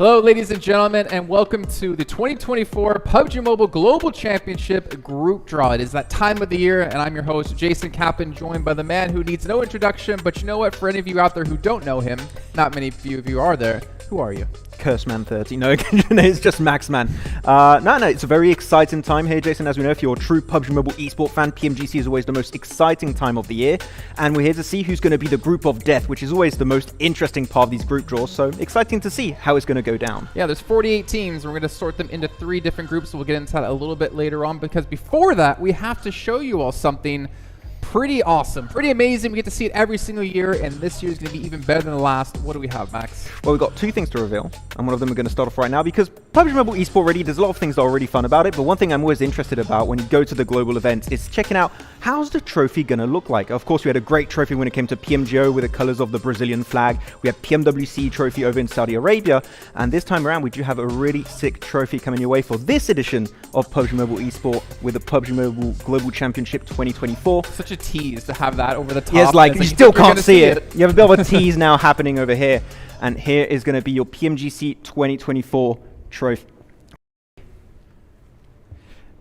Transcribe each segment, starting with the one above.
Hello, ladies and gentlemen, and welcome to the 2024 PUBG Mobile Global Championship Group Draw. It is that time of the year, and I'm your host, Jason Kappen, joined by the man who needs no introduction, but you know what? For any of you out there who don't know him, not many of you are there, who are you? Curseman30. No, it's just Maxman. No, it's a very exciting time here, Jason. As we know, if you're a true PUBG Mobile Esports fan, PMGC is always the most exciting time of the year. And we're here to see who's going to be the group of death, which is always the most interesting part of these group draws. So exciting to see how it's going to go down. Yeah, there's 48 teams. We're going to sort them into 3 different groups. So we'll get into that a little bit later on, because before that, we have to show you all something pretty awesome, pretty amazing. We get to see it every single year, and this year is going to be even better than the last. What do we have, Max? Well, we've got 2 things to reveal, and one of them we're going to start off right now, because PUBG Mobile Esports already, there's a lot of things that are already fun about it, but one thing I'm always interested about when you go to the global events is checking out how's the trophy going to look like. Of course, we had a great trophy when it came to PMGO with the colors of the Brazilian flag. We had PMWC trophy over in Saudi Arabia, and this time around we do have a really sick trophy coming your way for this edition of PUBG Mobile Esports with the PUBG Mobile Global Championship 2024. Such a tease to have that over the top. Yes, like you still can't see it. You have a bit of a tease now happening over here, and here is going to be your PMGC 2024 trophy.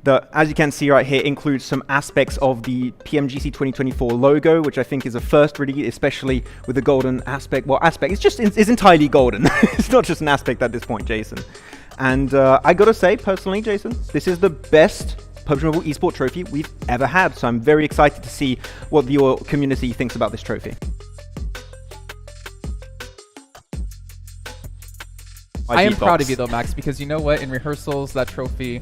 As you can see right here, includes some aspects of the PMGC 2024 logo, which I think is a first really, especially with the golden aspect. Well, aspect, it's entirely golden. It's not just an aspect at this point, Jason. And I gotta say, personally, Jason, this is the best PUBG Mobile Esports trophy we've ever had. So I'm very excited to see what your community thinks about this trophy. I am proud of you though, Max, because you know what? In rehearsals, that trophy,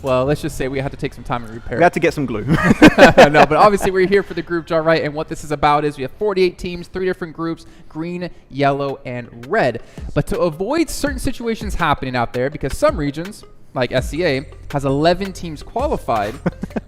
well, let's just say we had to take some time and repair. We had to get some glue. No, but obviously we're here for the group draw, right? And what this is about is we have 48 teams, 3 different groups, green, yellow, and red. But to avoid certain situations happening out there, because some regions, like SCA, has 11 teams qualified,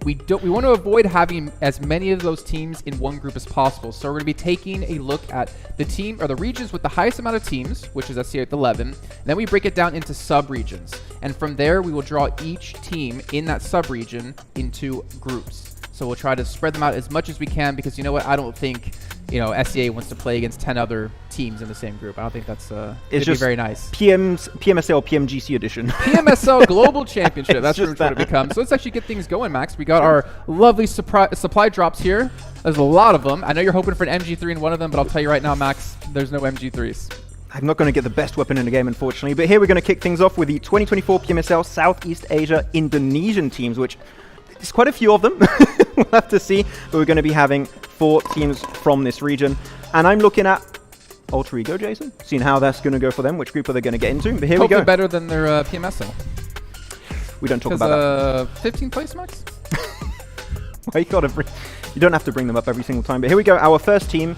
we want to avoid having as many of those teams in one group as possible. So we're going to be taking a look at the team or the regions with the highest amount of teams, which is SCA with 11. And then we break it down into sub-regions. And from there, we will draw each team in that sub-region into groups. So we'll try to spread them out as much as we can, because you know what? I don't think, you know, SCA wants to play against 10 other teams in the same group. I don't think that's it's just very nice. PMSL PMGC edition. PMSL Global Championship. That's what it becomes. So let's actually get things going, Max. We got our lovely supply drops here. There's a lot of them. I know you're hoping for an MG3 in one of them, but I'll tell you right now, Max, there's no MG3s. I'm not going to get the best weapon in the game, unfortunately. But here we're going to kick things off with the 2024 PMSL Southeast Asia Indonesian teams, which there's quite a few of them. We'll have to see. But we're going to be having 4 teams from this region. And I'm looking at Alter Ego, Jason, seeing how that's going to go for them. Which group are they going to get into? But here we go. Hopefully better than their PMSL. We don't talk about that. 15th place, Max? Well, you don't have to bring them up every single time. But here we go. Our first team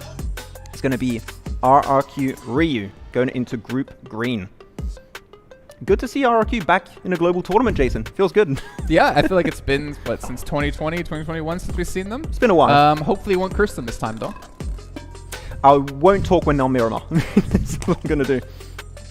is going to be RRQ Ryu going into Group Green. Good to see RRQ back in a global tournament, Jason. Feels good. Yeah, I feel like it's been, what, since 2020, 2021 since we've seen them? It's been a while. Hopefully we won't curse them this time, though. I won't talk when they're Miramar. That's what I'm going to do.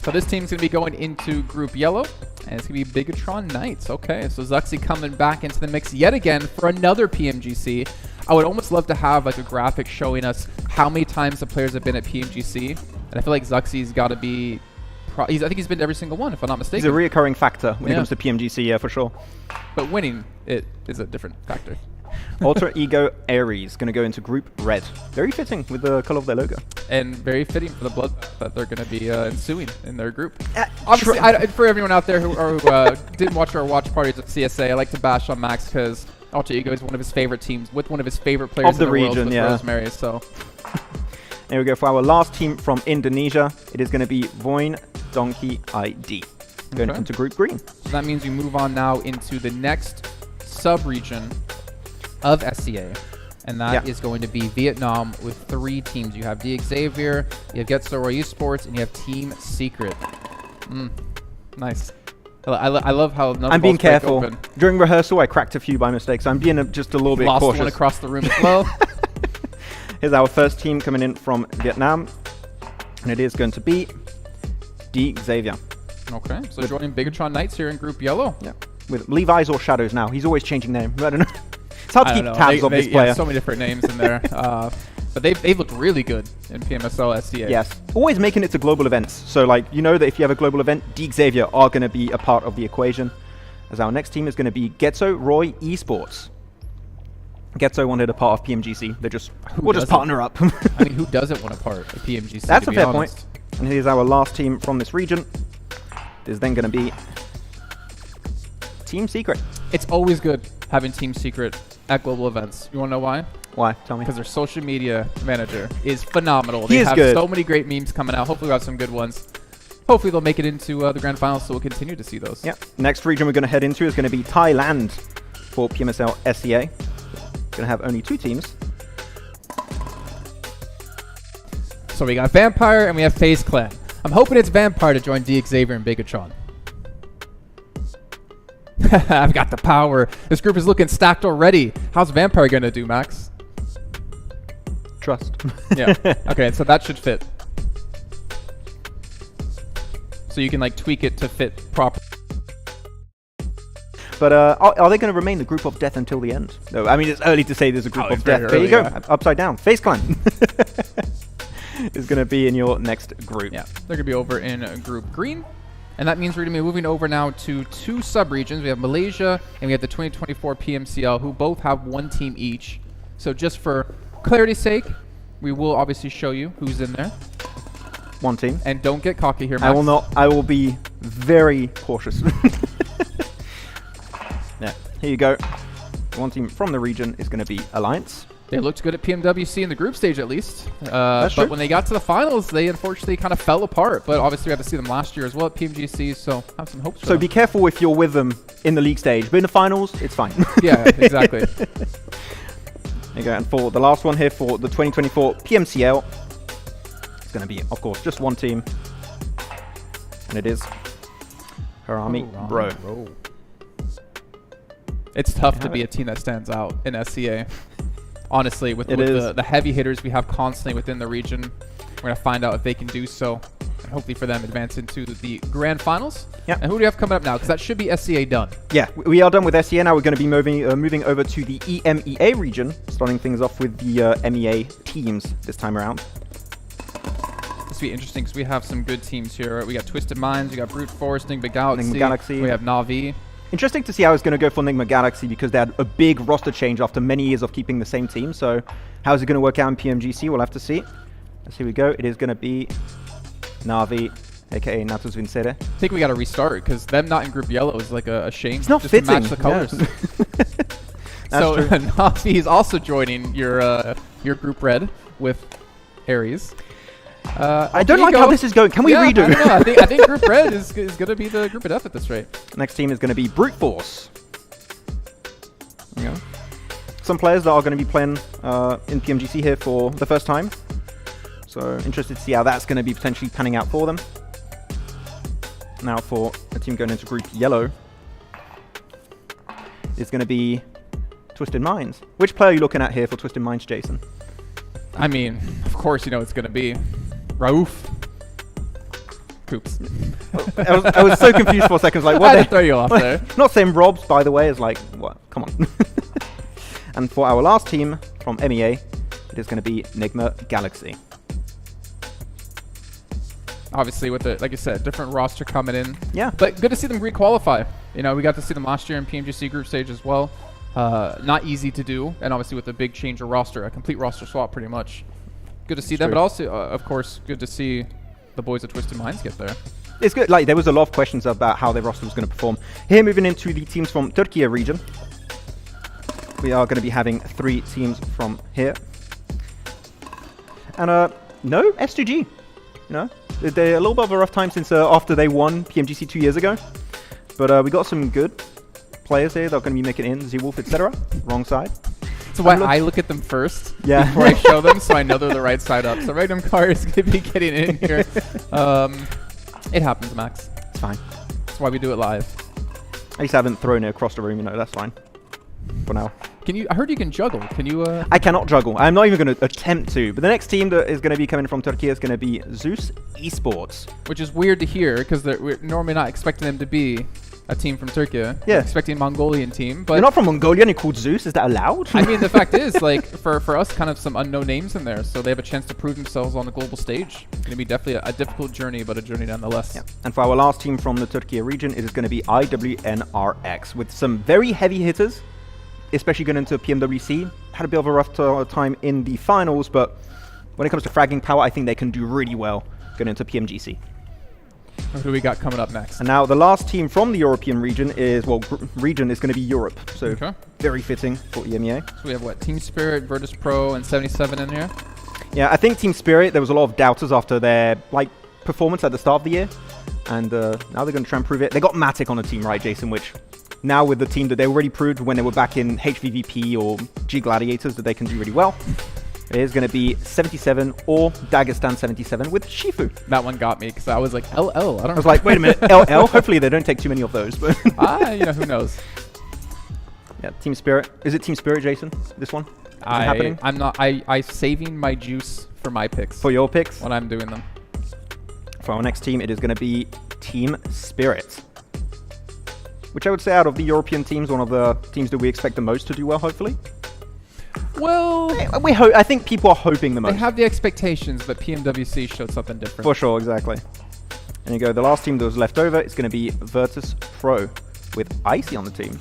So this team's going to be going into Group Yellow, and it's going to be Bigatron Knights. Okay, so Zuxi coming back into the mix yet again for another PMGC. I would almost love to have like a graphic showing us how many times the players have been at PMGC. And I feel like Zuxi's got to be... I think he's been to every single one, if I'm not mistaken. He's a reoccurring factor when it comes to PMGC, yeah, for sure. But winning it is a different factor. Alter Ego Ares going to go into Group Red. Very fitting with the color of their logo. And very fitting for the blood that they're going to be ensuing in their group. Obviously, for everyone out there who didn't watch our watch parties at CSA, I like to bash on Max because Alter Ego is one of his favorite teams with one of his favorite players of the region, yeah. Rosemary, so. There we go for our last team from Indonesia. It is going to be Voin Donkey ID going into Group Green. So that means we move on now into the next sub-region of SCA, and that is going to be Vietnam with 3 teams. You have D Xavier, you have Getsoro Esports, and you have Team Secret. Nice. I love how I'm being careful. Open. During rehearsal, I cracked a few by mistake, so I'm being just a little bit cautious. Lost one across the room as well. Here's our first team coming in from Vietnam, and it is going to be D Xavier. Okay, so joining Bigatron Knights here in Group Yellow. Yeah, with Levi's or Shadows now. He's always changing name. I don't know. It's hard to keep tabs of this player. Yeah, so many different names in there. But they've looked really good in PMSL SDA. Yes. Always making it to global events. So, like, you know that if you have a global event, Xavier are going to be a part of the equation. As our next team is going to be Getzo Roy Esports. Getzo wanted a part of PMGC. We'll just partner up. I mean, who doesn't want a part of PMGC? That's a fair point. And here's our last team from this region. There's then going to be Team Secret. It's always good having Team Secret at global events. You want to know why? Why? Tell me. Because their social media manager is phenomenal. He they is have good. So many great memes coming out. Hopefully, we'll have some good ones. Hopefully, they'll make it into the Grand Finals, so we'll continue to see those. Yeah. Next region we're going to head into is going to be Thailand for PMSL SEA. Going to have only 2 teams. So we got Vampire and we have FaZe Clan. I'm hoping it's Vampire to join Xavier and Bigatron. I've got the power. This group is looking stacked already. How's Vampire going to do, Max? Trust. Yeah. Okay, so that should fit. So you can like tweak it to fit properly. But are they going to remain the group of death until the end? No, I mean, it's early to say there's a group of death. There you go. Yeah. Upside down. FaZe Clan is going to be in your next group. Yeah, they're going to be over in Group Green. And that means we're going to be moving over now to 2 sub-regions. We have Malaysia and we have the 2024 PMCL, who both have 1 team each. So just for clarity's sake, we will obviously show you who's in there. 1 team. And don't get cocky here, Max. I will not. I will be very cautious. Yeah, here you go. 1 team from the region is going to be Alliance. They looked good at PMWC in the group stage, at least. That's true. But when they got to the finals, they unfortunately kind of fell apart. But obviously, we had to see them last year as well at PMGC, so have some hopes for them. Be careful if you're with them in the league stage. But in the finals, it's fine. Yeah, exactly. There you go. And for the last one here for the 2024 PMCL, it's going to be, of course, just 1 team. And it is Harami Bro. It's tough to be a team that stands out in SCA. Honestly, with the heavy hitters we have constantly within the region, we're going to find out if they can do so. And hopefully for them, advance into the Grand Finals. Yep. And who do we have coming up now? Because that should be SCA done. Yeah, we are done with SCA. Now we're going to be moving over to the EMEA region, starting things off with the EMEA teams this time around. This will be interesting because we have some good teams here. We got Twisted Minds, we got Brute Force, Nigma Galaxy, we have Na'Vi. Interesting to see how it's going to go for Nigma Galaxy because they had a big roster change after many years of keeping the same team. So how's it going to work out in PMGC? We'll have to see. Here we go. It is going to be Na'Vi, aka Natus Vincere. I think we got to restart because them not in Group Yellow is like a shame. It's not just fitting. To match the colors. So Na'Vi is also joining your Group Red with Aries. I don't like how this is going. Can we redo? I don't know. I think Group Red is going to be the group of death at this rate. Next team is going to be Brute Force. There you go. Some players that are going to be playing in PMGC here for the first time. So interested to see how that's going to be potentially panning out for them. Now for a team going into Group Yellow is going to be Twisted Minds. Which player are you looking at here for Twisted Minds, Jason? I mean, of course you know it's going to be Rauf. Coops. I was so confused for a second. Like, what? I had to throw you off there. Not saying Robs, by the way, is like, what? Come on. And for our last team from MEA, it is going to be Nigma Galaxy. Obviously, with the, like you said, different roster coming in. Yeah. But good to see them requalify. You know, we got to see them last year in PMGC group stage as well. Not easy to do, and obviously with a big change of roster, a complete roster swap pretty much. Good to see them, but also, of course, good to see the boys at Twisted Minds get there. It's good. Like, there was a lot of questions about how their roster was going to perform. Here, moving into the teams from Turkey region. We are going to be having 3 teams from here. And, no SGG. You know, they're a little bit of a rough time since after they won PMGC 2 years ago. But we got some good players here that are going to be making it in. Z-Wolf, etc. Wrong side. So why I look at them first before I show them, so I know they're the right side up. So Random Car is going to be getting in here. It happens, Max. It's fine. That's why we do it live. At least I haven't thrown it across the room, you know, that's fine. For now. Can you? I heard you can juggle. Can you? I cannot juggle. I'm not even going to attempt to. But the next team that is going to be coming from Turkey is going to be Zeus Esports. Which is weird to hear, because we're normally not expecting them to be a team from Turkey. Yeah. Expecting a Mongolian team, but You're not from Mongolia and you're called Zeus. Is that allowed? I mean, the fact is, like, for us, kind of some unknown names in there, so they have a chance to prove themselves on the global stage. Going to be definitely a difficult journey, but a journey nonetheless. Yeah. And for our last team from the Turkey region, it is going to be IWNRX with some very heavy hitters, especially going into PMWC. Had a bit of a rough time in the finals, but when it comes to fragging power, I think they can do really well going into PMGC. Who do we got coming up next? And now the last team from the European region is, well, region is going to be Europe. So very fitting for EMEA. So we have what? Team Spirit, Virtus Pro, and 77 in here? Yeah, I think Team Spirit, there was a lot of doubters after their performance at the start of the year. And now they're going to try and prove it. They got Matic on the team, right, Jason? Which now with the team that they already proved when they were back in HVVP or G Gladiators that they can do really well. It is going to be 77 or Dagestan 77 with Shifu. That one got me because I was like, LL. I was like, wait a minute, LL? Hopefully they don't take too many of those. But who knows? Yeah, Team Spirit. Is it Team Spirit, Jason? This one? Happening? I'm not. I saving my juice for my picks. For your picks? When I'm doing them. For our next team, it is going to be Team Spirit. Which I would say out of the European teams, one of the teams that we expect the most to do well, hopefully. Well, I think people are hoping the most. They have the expectations, but PMWC showed something different. For sure, exactly. And you go, the last team that was left over is going to be Virtus Pro with Icy on the team.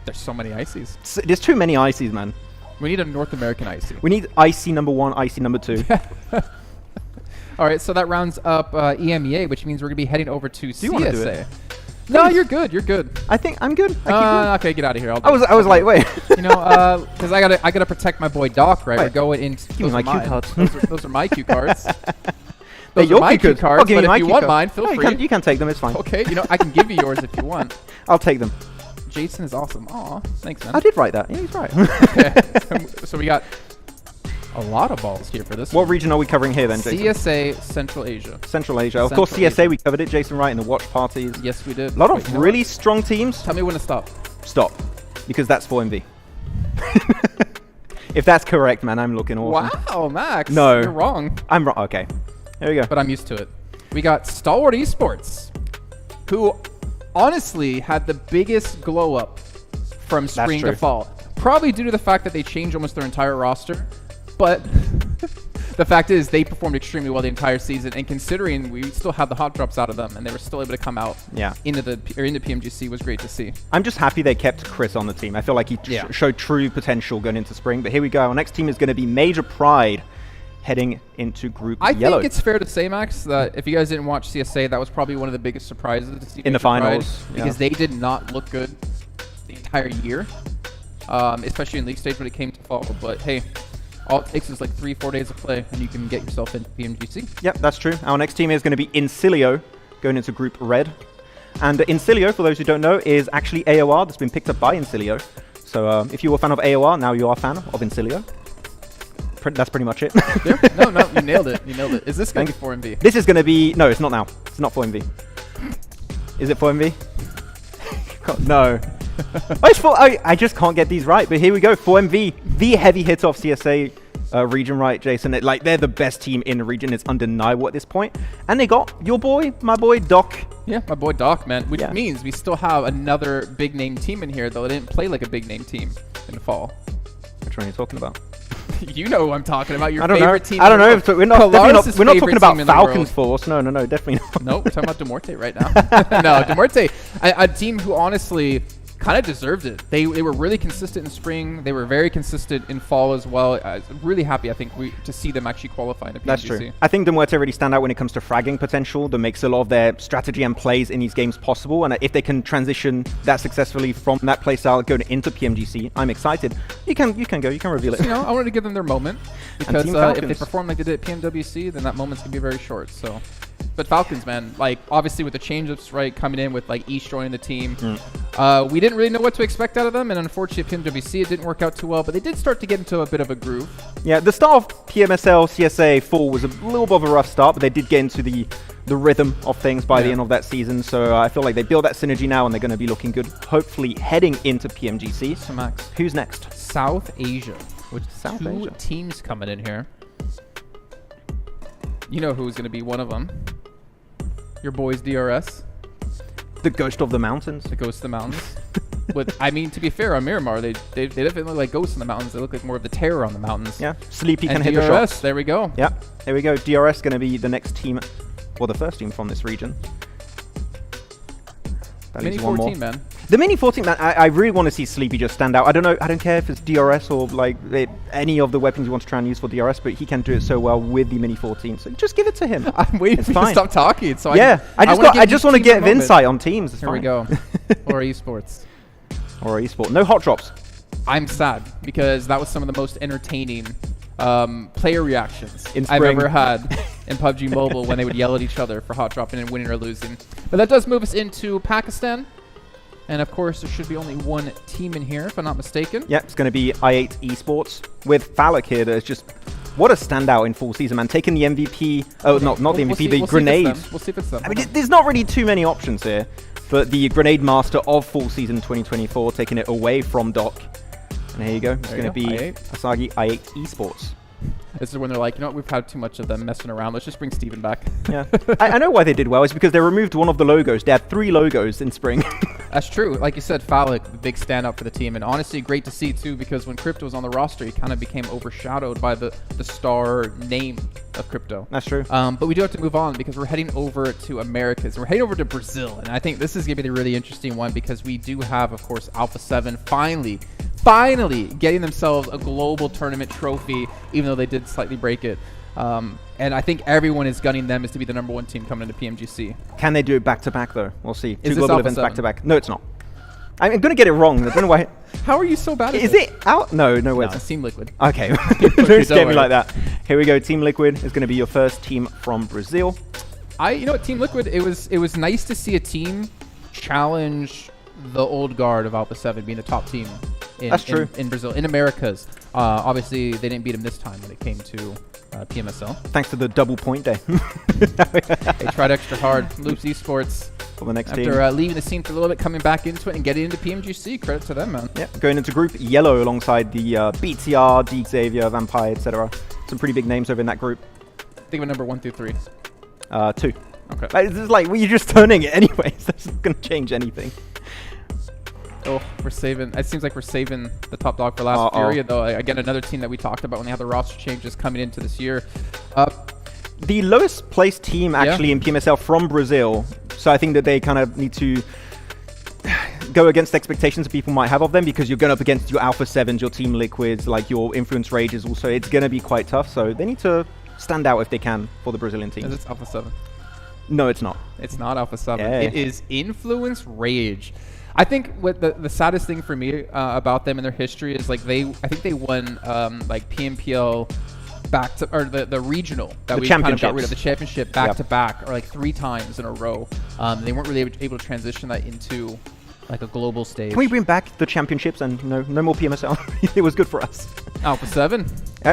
There's so many Icies. There's too many Icies, man. We need a North American Icy. We need Icy number 1, Icy number 2. All right, so that rounds up EMEA, which means we're going to be heading over to CSA. You want to do it? No, you're good. You're good. I think I'm good. Okay, get out of here. I was like, wait. You know, because I gotta protect my boy Doc, right? We're going in. Give me my cue cards. Those are my cue cards. Those are my cue cards. But if you want mine, feel free. You can take them. It's fine. Okay, you know, I can give you yours if you want. I'll take them. Jason is awesome. Aw, thanks, man. I did write that. Yeah, he's right. Okay. So we got a lot of balls here for this. What region are we covering here then, Jason? CSA, Central Asia. Central Asia. Of course, CSA, we covered it, Jason, right, in the watch parties. Yes, we did. A lot of really strong teams. Tell me when to stop. Stop. Because that's 4MV. If that's correct, man, I'm looking awesome. Wow, Max. No. You're wrong. I'm wrong. Okay. There we go. But I'm used to it. We got Stalwart Esports, who honestly had the biggest glow up from spring to fall. Probably due to the fact that they changed almost their entire roster. But the fact is, they performed extremely well the entire season, and considering we still had the hot drops out of them, and they were still able to come out into PMGC, was great to see. I'm just happy they kept Chris on the team. I feel like he showed true potential going into spring. But here we go. Our next team is going to be Major Pride, heading into Group Yellow. I think it's fair to say, Max, that if you guys didn't watch CSA, that was probably one of the biggest surprises to see in the finals, because they did not look good the entire year, especially in League Stage when it came to fall. But hey. All it takes is like 3-4 days of play, and you can get yourself into PMGC. Yep, that's true. Our next team is going to be Incilio, going into Group Red. And Incilio, for those who don't know, is actually AOR that's been picked up by Incilio. So if you were a fan of AOR, now you are a fan of Incilio. That's pretty much it. No, you nailed it. You nailed it. Is this going to be 4MV? This is going to be... No, it's not now. It's not 4MV. Is it 4MV? No. I just can't get these right, but here we go. 4MV, the heavy hit of CSA region, right, Jason? They're the best team in the region. It's undeniable at this point. And they got your boy, my boy, Doc. Yeah, my boy Doc, man. Which means we still have another big name team in here, though they didn't play like a big name team in the fall. Which one are you talking about? You know who I'm talking about. Your favorite team. I don't know. We're not talking about Falcons Force. No, definitely not. Nope, we're talking about Demorte right now. No, Demorte, a team who honestly kind of deserved it. They were really consistent in spring. They were very consistent in fall as well. Really happy, I think, to see them actually qualify in the PMGC. That's true. I think Demorte really stand out when it comes to fragging potential. That makes a lot of their strategy and plays in these games possible. And if they can transition that successfully from that play style going into PMGC, I'm excited. You can reveal it. So, I wanted to give them their moment because if they perform like they did at PMWC, then that moment's gonna be very short. So. But Falcons, man, obviously with the change-ups, right, coming in with East joining the team, we didn't really know what to expect out of them, and unfortunately at PMWC it didn't work out too well, but they did start to get into a bit of a groove. Yeah, the start of PMSL CSA 4 was a little bit of a rough start, but they did get into the rhythm of things by the end of that season, so I feel like they build that synergy now, and they're going to be looking good, hopefully heading into PMGC. So Max, who's next? South Asia, with two teams coming in here. You know who's going to be one of them. Your boys DRS. The Ghost of the Mountains. The Ghost of the Mountains. I mean, to be fair, on Miramar, they definitely look like ghosts in the mountains. They look like more of the terror on the mountains. Yeah, Sleepy can and hit DRS, the shots. There we go. Yeah, there we go. DRS going to be the next team, or the first team from this region. Mini 14, man. The Mini 14, man, I really want to see Sleepy just stand out. I don't know, I don't care if it's DRS or like any of the weapons you want to try and use for DRS, but he can do it so well with the Mini 14. So just give it to him. I'm waiting for you to stop talking. So yeah, I just want to get insight on teams. It's Here fine. we go. Or esports. Or esports. No hot drops. I'm sad because that was some of the most entertaining player reactions I've ever had in PUBG Mobile when they would yell at each other for hot dropping and winning or losing. But that does move us into Pakistan. And of course, there should be only one team in here, if I'm not mistaken. Yeah, it's going to be I8 Esports with Falak here. There's just, what a standout in full season, man. Taking the MVP, oh, not the MVP, the grenade. We'll see if it's them. I mean, there's not really too many options here, but the grenade master of full season 2024, taking it away from Doc. And here you go. It's going to be Asagi I8 Esports. This is when they're like, you know what, we've had too much of them messing around. Let's just bring Steven back. Yeah. I know why they did well. It's because they removed one of the logos. They had 3 logos in spring. That's true. Like you said, Falak, the big standout for the team. And honestly, great to see, too, because when Crypto was on the roster, he kind of became overshadowed by the star name of Crypto. That's true. But we do have to move on because we're heading over to Americas. We're heading over to Brazil. And I think this is going to be the really interesting one because we do have, of course, Alpha 7 finally getting themselves a global tournament trophy, even though they did slightly break it. And I think everyone is gunning them as to be the #1 team coming into PMGC. Can they do it back-to-back, though? We'll see. Is 2 global Alpha events 7? back-to-back. No, it's not. I'm going to get it wrong. I don't know why. How are you so bad at Is it out? No way. No, it's Team Liquid. Okay. Don't scare me like that. Here we go. Team Liquid is going to be your first team from Brazil. You know what, Team Liquid, it was nice to see a team challenge the old guard of Alpha 7 being the top team in Brazil, in Americas. Obviously, they didn't beat him this time when it came to PMSL. Thanks to the double point day. They tried extra hard. Loops Esports, for the next team. after leaving the scene for a little bit, coming back into it and getting into PMGC. Credit to them, man. Yeah, going into group yellow alongside the BTR, D Xavier, Vampire, etc. Some pretty big names over in that group. Think of number 1 through 3. 2. Okay. It's just like, well, you're just turning it anyways. That's not going to change anything. Oh, we're saving. It seems like we're saving the top dog for last period, though. Again, another team that we talked about when they had the roster changes coming into this year. The lowest placed team actually in PMSL from Brazil. So I think that they kind of need to go against expectations that people might have of them because you're going up against your Alpha 7s, your Team Liquids, like your Influence Rages also. It's going to be quite tough. So they need to stand out if they can for the Brazilian team. Is it Alpha 7? No, it's not. It's not Alpha 7. Yeah. It is Influence Rage. I think what the saddest thing for me about them and their history is like I think they won like PMPL back to, or the regional that we kind of got rid of, the championship back to back, or like 3 times in a row. They weren't really able to transition that into like a global stage. Can we bring back the championships and no more PMSL? It was good for us. Alpha 7.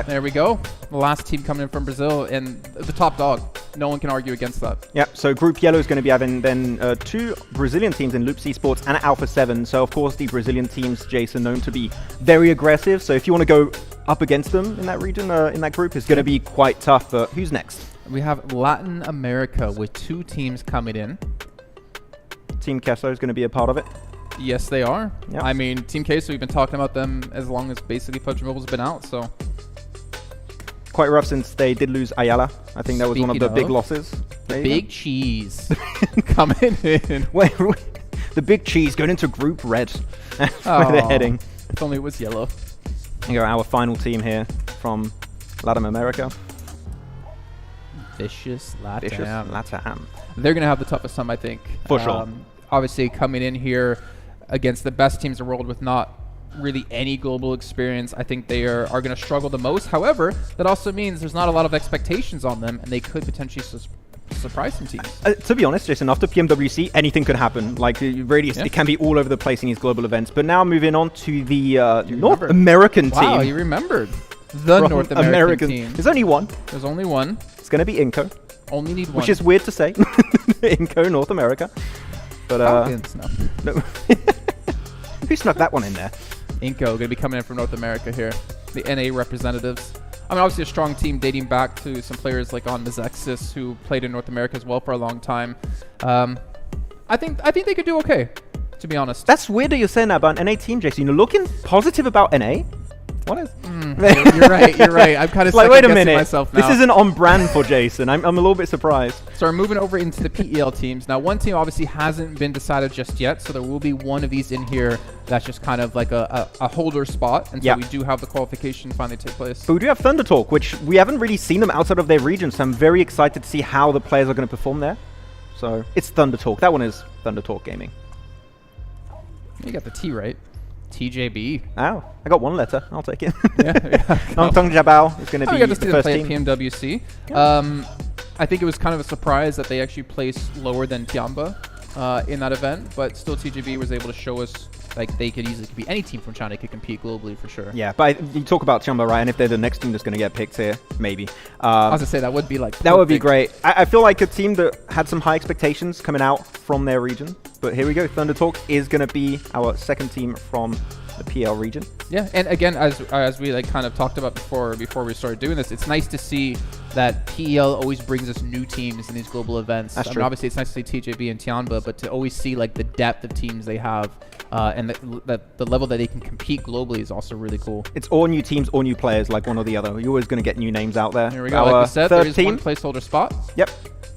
There we go. The last team coming in from Brazil and the top dog. No one can argue against that. Yeah, so Group Yellow is going to be having then 2 Brazilian teams in Loops Esports and Alpha 7. So, of course, the Brazilian teams, Jason, known to be very aggressive. So if you want to go up against them in that region, in that group, it's going to be quite tough. But who's next? We have Latin America with 2 teams coming in. Team Queso is going to be a part of it. Yes, they are. Yep. I mean, Team Queso, we've been talking about them as long as basically PUBG Mobile's been out, so. Quite rough since they did lose Ayala. I think that was one of the big losses. The big cheese coming in. Wait, the big cheese going into Group Red. That's where they're heading. If only it was yellow. Here you go, our final team here from Latin America. Vicious Latam. Vicious Latam. They're going to have the toughest time, I think. For sure. Obviously, coming in here against the best teams in the world with not really any global experience, I think they are going to struggle the most. However, that also means there's not a lot of expectations on them, and they could potentially surprise some teams. To be honest, Jason, after PMWC, anything could happen. Like, it can be all over the place in these global events. But now moving on to the North American team. Wow, you rememred. The North American team. There's only one. There's only one. It's going to be Inco. Only need one. Which is weird to say. Inco, North America. But, no. Who snuck that one in there? Inco going to be coming in from North America here. The NA representatives. I mean, obviously a strong team dating back to some players like on Mizexis who played in North America as well for a long time. I think they could do okay, to be honest. That's weird that you're saying that about an NA team, Jason. You're looking positive about NA? What is? You're right. I'm kind of like, wait a minute. Myself now. This isn't on brand for Jason. I'm a little bit surprised. So we're moving over into the PEL teams. Now, one team obviously hasn't been decided just yet, so there will be one of these in here that's just kind of like a holder spot until we do have the qualification finally take place. But we do have Thunder Talk, which we haven't really seen them outside of their region, so I'm very excited to see how the players are going to perform there. So it's Thunder Talk. That one is Thunder Talk Gaming. You got the T right. TJB. Oh, I got one letter. I'll take it. Yeah. Nongtong Jabao is going to be the first play team. At PMWC. Yeah. I think it was kind of a surprise that they actually placed lower than Tiamba in that event, but still TJB was able to show us like they could easily be any team from China could compete globally for sure. Yeah, but you talk about Tiamba, right? And if they're the next team that's going to get picked here, maybe. I was going to say, that would be like... That would be great. I feel like a team that had some high expectations coming out from their region. But here we go. Thunder Talk is going to be our second team from the PL region. Yeah, and again, as we like kind of talked about before we started doing this, it's nice to see that PEL always brings us new teams in these global events. That's true. Obviously, it's nice to see TJB and Tianba, but to always see like the depth of teams they have and the level that they can compete globally is also really cool. It's all new teams, all new players, like one or the other. You're always going to get new names out there. Here we go. Like we said, there is one placeholder spot. Yep.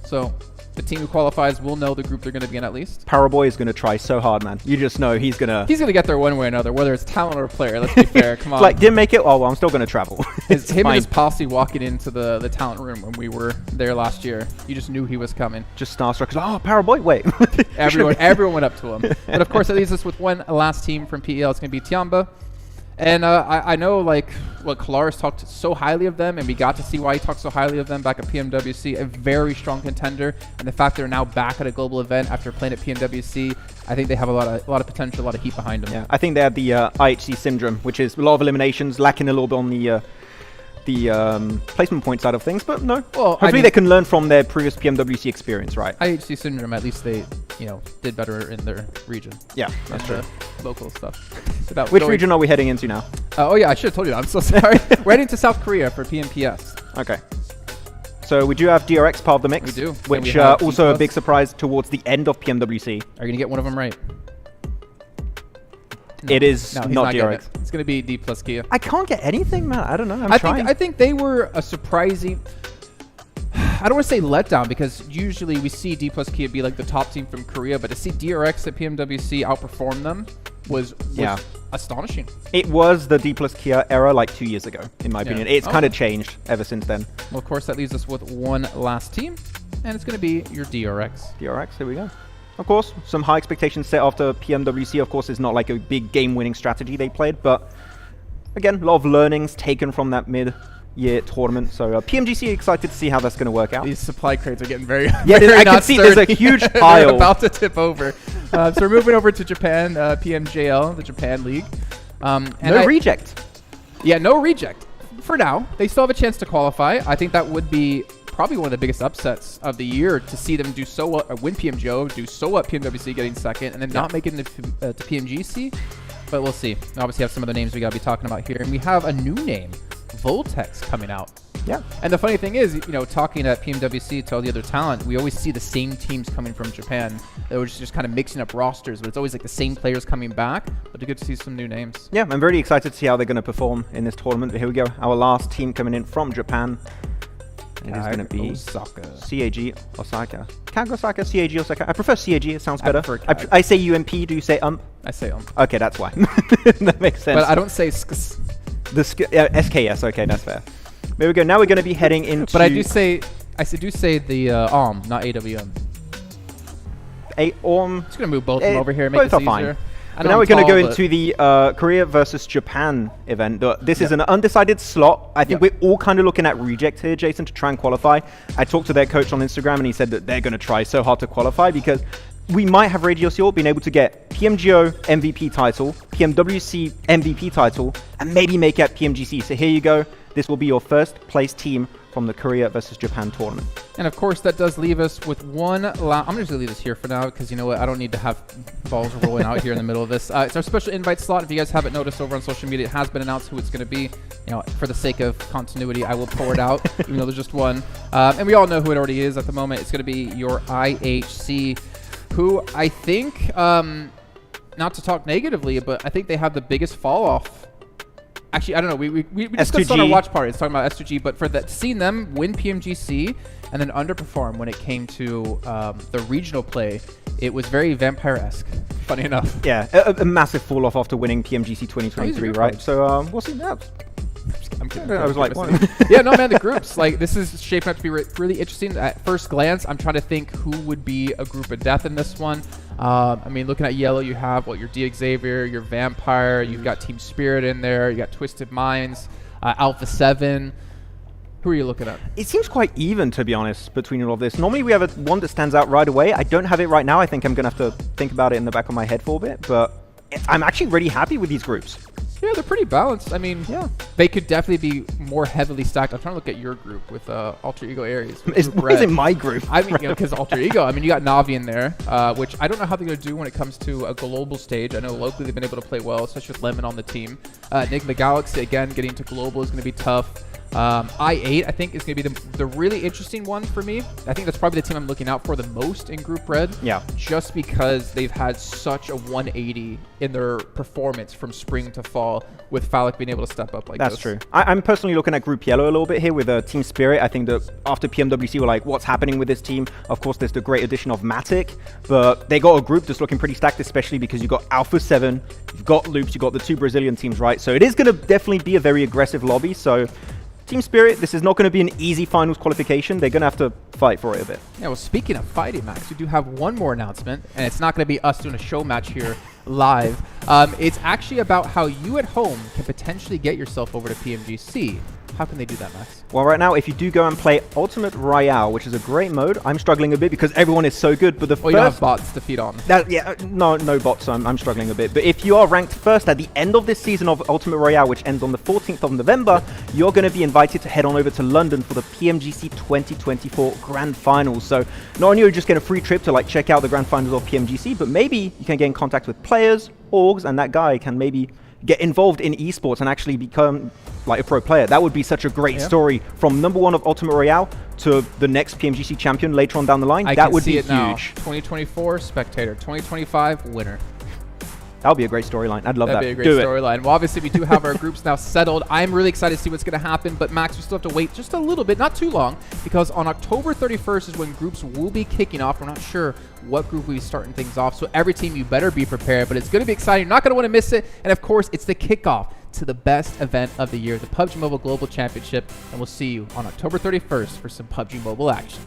So the team who qualifies will know the group they're going to be in at least. Paraboy is going to try so hard, man. You just know he's going to get there one way or another, whether it's talent or player. Let's be fair. Come on. Like, didn't make it? Oh, well, I'm still going to travel. Him and his posse walking into the talent room when we were there last year. You just knew he was coming. Just starstruck. Oh, Paraboy, wait. everyone went up to him. But of course, that leaves us with one last team from PEL. It's going to be Tiamba. And I know, like, Kalaris talked so highly of them, and we got to see why he talked so highly of them back at PMWC, a very strong contender. And the fact they're now back at a global event after playing at PMWC, I think they have a lot of potential, a lot of heat behind them. Yeah, I think they have the IHC syndrome, which is a lot of eliminations, lacking a little bit on the placement point side of things, but no. Well, hopefully they can learn from their previous PMWC experience, right? IHC syndrome, at least they, did better in their region. Yeah, that's true. Local stuff. Which region are we heading into now? Oh yeah, I should have told you that. I'm so sorry. We're heading to South Korea for PMPS. Okay. So we do have DRX part of the mix. We do. Which also a big surprise towards the end of PMWC. Are you going to get one of them right? No. It is not DRX. It's going to be D plus Kia. I can't get anything, man. I don't know. I think they were a surprising... I don't want to say letdown, because usually we see D plus Kia be like the top team from Korea, but to see DRX at PMWC outperform them was astonishing. It was the D plus Kia era like 2 years ago, in my opinion. It's kind of changed ever since then. Well, of course, that leaves us with one last team, and it's going to be your DRX. DRX, here we go. Of course, some high expectations set after PMWC. Of course, it's not like a big game-winning strategy they played, but again, a lot of learnings taken from that mid-year tournament. So PMGC excited to see how that's going to work out. These supply crates are getting very, I can see there's a huge pile. They're about to tip over. So we're moving over to Japan, PMJL, the Japan League. No reject. Yeah, no reject. For now, they still have a chance to qualify. I think that would be probably one of the biggest upsets of the year to see them do so well, win PMGO, do so well at PMWC, getting second, and then not make it into to PMGC. But we'll see. Obviously, have some of the names we got to be talking about here, and we have a new name, Voltex, coming out. Yeah. And the funny thing is, talking at PMWC to all the other talent, we always see the same teams coming from Japan. They were just kind of mixing up rosters, but it's always like the same players coming back. But it's good to see some new names. Yeah, I'm very excited to see how they're going to perform in this tournament. But here we go. Our last team coming in from Japan. It is going to be Osaka. CAG Osaka. CAG Osaka, CAG Osaka. I prefer CAG. It sounds better. I say UMP. Do you say I say Okay, that's why. That makes sense. But I don't say SKS. SKS. Okay, that's fair. There we go. Now we're going to be heading into... But I do say the not AWM. Just going to move both of them over here and make this easier. Fine. But now we're going to go into the Korea versus Japan event. This is an undecided slot. I think we're all kind of looking at reject here, Jason, to try and qualify. I talked to their coach on Instagram, and he said that they're going to try so hard to qualify because we might have Radio Seal being able to get PMGO MVP title, PMWC MVP title, and maybe make it PMGC. So here you go. This will be your first place team from the Korea versus Japan tournament. And of course, that does leave us with one I'm just going to leave this here for now because you know what? I don't need to have balls rolling out here in the middle of this. It's our special invite slot. If you guys haven't noticed over on social media, it has been announced who it's going to be. For the sake of continuity, I will pour it out, even though there's just one. And we all know who it already is at the moment. It's going to be your IHC who I think, not to talk negatively, but I think they have the biggest fall off. Actually, I don't know. We discussed on our watch party. It's talking about S2G, but for that, seeing them win PMGC and then underperform when it came to the regional play, it was very Vampire-esque. Funny enough. Yeah, a massive fall off after winning PMGC 2023, right? So we'll see that. I'm kidding. I was like, what? Yeah, no, man, the groups, like, this is shaping up to be really interesting. At first glance, I'm trying to think who would be a group of death in this one. I mean, looking at yellow, you have, your D-Xavier, your Vampire, you've got Team Spirit in there, you got Twisted Minds, Alpha 7. Who are you looking at? It seems quite even, to be honest, between all of this. Normally, we have one that stands out right away. I don't have it right now. I think I'm going to have to think about it in the back of my head for a bit, but I'm actually really happy with these groups. Yeah, they're pretty balanced. I mean, yeah, they could definitely be more heavily stacked. I'm trying to look at your group with Alter Ego Aries. Isn't my group? I mean, because Alter Ego. I mean, you got Navi in there, which I don't know how they're going to do when it comes to a global stage. I know locally they've been able to play well, especially with Lemon on the team. Enigma Galaxy, again, getting to global is going to be tough. I8, I think, is going to be the really interesting one for me. I think that's probably the team I'm looking out for the most in Group Red. Yeah. Just because they've had such a 180 in their performance from spring to fall, with Phallic being able to step up like this. That's true. I'm personally looking at Group Yellow a little bit here with Team Spirit. I think that after PMWC, we're like, what's happening with this team? Of course, there's the great addition of Matic, but they got a group that's looking pretty stacked, especially because you've got Alpha 7, you've got Loops, you've got the two Brazilian teams, right? So it is going to definitely be a very aggressive lobby. So Team Spirit, this is not going to be an easy finals qualification. They're going to have to fight for it a bit. Yeah, well, speaking of fighting, Max, we do have one more announcement, and it's not going to be us doing a show match here live. It's actually about how you at home can potentially get yourself over to PMGC. How can they do that, Max? Well, right now, if you do go and play Ultimate Royale, which is a great mode, I'm struggling a bit because everyone is so good. But the you don't have bots to feed on. Yeah, no bots, so I'm struggling a bit. But if you are ranked first at the end of this season of Ultimate Royale, which ends on the 14th of November, you're going to be invited to head on over to London for the PMGC 2024 Grand Finals. So not only are you just getting a free trip to check out the Grand Finals of PMGC, but maybe you can get in contact with players, orgs, and that guy can maybe get involved in esports and actually become a pro player. That would be such a great story from #1 of Ultimate Royale to the next PMGC champion later on down the line. That would be huge. Now. 2024 spectator, 2025 winner. That would be a great storyline. I'd love that. That'd be a great storyline. Well, obviously, we do have our groups now settled. I'm really excited to see what's going to happen. But, Max, we still have to wait just a little bit, not too long, because on October 31st is when groups will be kicking off. We're not sure what group we'll be starting things off. So every team, you better be prepared. But it's going to be exciting. You're not going to want to miss it. And, of course, it's the kickoff to the best event of the year, the PUBG Mobile Global Championship. And we'll see you on October 31st for some PUBG Mobile action.